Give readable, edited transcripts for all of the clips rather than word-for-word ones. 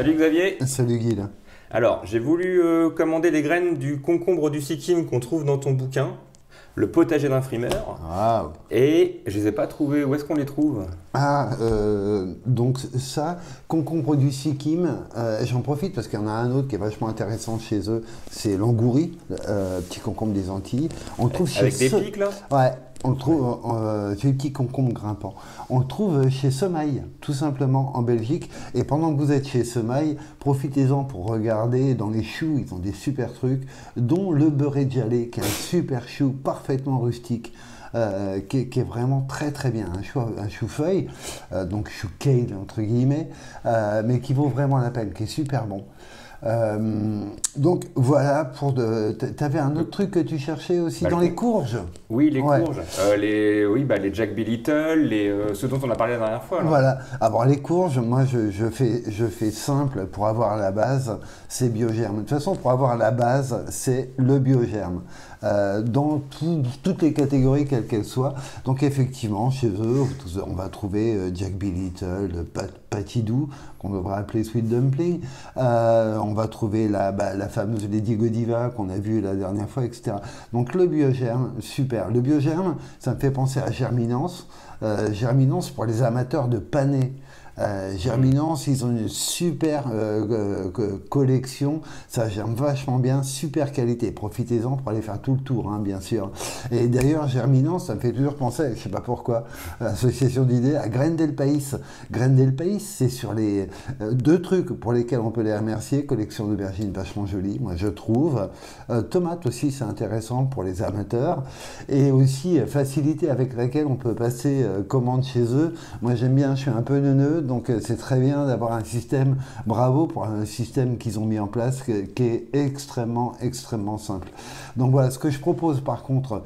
Salut Xavier. Salut Guy. Alors, j'ai voulu commander les graines du concombre du Sikkim qu'on trouve dans ton bouquin, Le potager d'un frimeur. Waouh. Et je les ai pas trouvés. Où est-ce qu'on les trouve? Donc ça, concombre du Sikkim, j'en profite parce qu'il y en a un autre qui est vachement intéressant chez eux, c'est l'angouri, petit concombre des Antilles. On le trouve Avec des pics là? Ouais, on le trouve, c'est le petit concombre grimpant. On le trouve chez Semail, tout simplement en Belgique. Et pendant que vous êtes chez Semail, profitez-en pour regarder dans les choux, ils ont des super trucs, dont le beurré djalé, qui est un super chou parfaitement rustique. Qui est vraiment très très bien, un chou-feuille, donc chou kale entre guillemets, mais qui vaut vraiment la peine, qui est super bon. Donc voilà, t'avais un autre truc que tu cherchais aussi dans les courges. Oui, les courges. Les Jack B. Little, ceux dont on a parlé la dernière fois. Là. Voilà. Alors les courges, moi je fais simple pour avoir la base, c'est Biogerm. De toute façon, pour avoir la base, c'est le Biogerm. Dans toutes les catégories, quelles qu'elles soient. Donc effectivement, chez eux, on va trouver Jack B. Little, Patidou, qu'on devrait appeler Sweet Dumpling. On va trouver la fameuse Lady Godiva qu'on a vue la dernière fois, etc. Donc le Biogerm, super. Le Biogerm, ça me fait penser à Germinance. Germinance pour les amateurs de panais. Germinance, ils ont une super collection, ça germe vachement bien, super qualité. Profitez-en pour aller faire tout le tour, hein, bien sûr. Et d'ailleurs, Germinance, ça me fait toujours penser, je sais pas pourquoi, association d'idées, à Graines del País. Graines del País, c'est sur les deux trucs pour lesquels on peut les remercier. Collection d'aubergines vachement jolie, moi je trouve. Tomates aussi, c'est intéressant pour les amateurs. Et aussi, facilité avec laquelle on peut passer commande chez eux. Moi j'aime bien, je suis un peu neuneux. Donc c'est très bien d'avoir un système, bravo pour un système qu'ils ont mis en place qui est extrêmement simple. Donc voilà, ce que je propose par contre,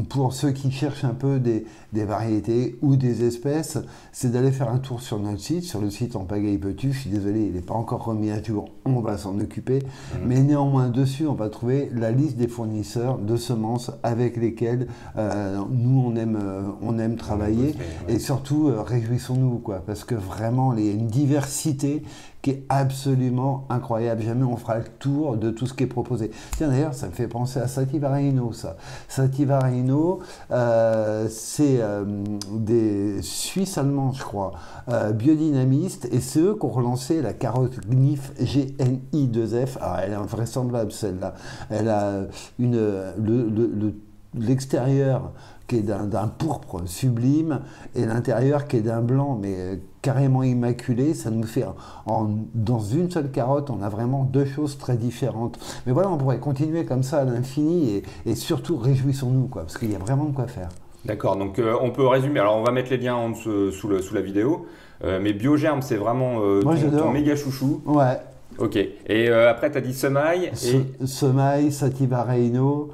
pour ceux qui cherchent un peu des variétés ou des espèces, c'est d'aller faire un tour sur notre site, sur le site En Pagaille Peux-tu. Je suis désolé, il n'est pas encore remis à jour, on va s'en occuper. Mais néanmoins dessus, on va trouver la liste des fournisseurs de semences avec lesquels nous on aime travailler. Et surtout, réjouissons-nous, quoi, parce que vraiment, il y a une diversité qui est absolument incroyable. Jamais on fera le tour de tout ce qui est proposé. Tiens, d'ailleurs, ça me fait penser à Sativa Reino, ça. Sativa Reino, c'est des Suisses allemands, je crois, biodynamistes, et c'est eux qui ont relancé la carotte Gnif GNI2F. Alors, elle est invraisemblable, celle-là. Elle a l'extérieur qui est d'un pourpre sublime et l'intérieur qui est d'un blanc mais carrément immaculé. Ça nous fait, dans une seule carotte, on a vraiment deux choses très différentes. Mais voilà, on pourrait continuer comme ça à l'infini et surtout réjouissons-nous, quoi, parce qu'il y a vraiment de quoi faire. D'accord, donc on peut résumer. Alors on va mettre les liens sous la vidéo. Mais Biogerm, c'est vraiment ton méga chouchou. Ouais. Ok. Et après, tu as dit Semail. Semail, Sativa Reino.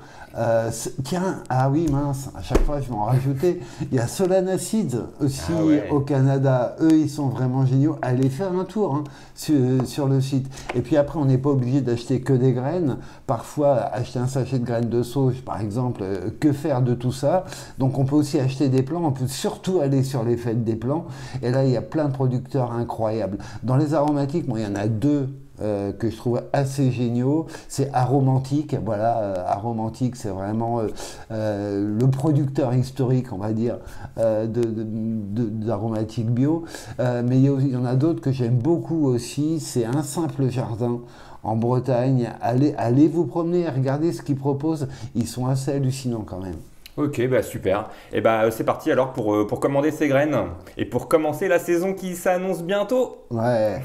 Tiens, ah oui, mince, à chaque fois je vais en rajouter. Il y a Solanacid aussi au Canada. Eux, ils sont vraiment géniaux. Allez faire un tour, hein, sur le site. Et puis après, on n'est pas obligé d'acheter que des graines. Parfois, acheter un sachet de graines de sauge, par exemple, que faire de tout ça? Donc, on peut aussi acheter des plants. On peut surtout aller sur les fêtes des plants. Et là, il y a plein de producteurs incroyables. Dans les aromatiques, moi, il y en a deux que je trouve assez géniaux, c'est Aromantique. Voilà, Aromantique, c'est vraiment le producteur historique, on va dire, d'aromatique bio. Mais il y en a d'autres que j'aime beaucoup aussi, c'est Un Simple Jardin en Bretagne. Allez vous promener, regardez ce qu'ils proposent, ils sont assez hallucinants quand même. Ok, bah super. Et bah c'est parti alors pour commander ces graines et pour commencer la saison qui s'annonce bientôt. Ouais.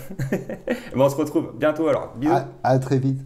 Bon, on se retrouve bientôt alors. Bisous. À très vite.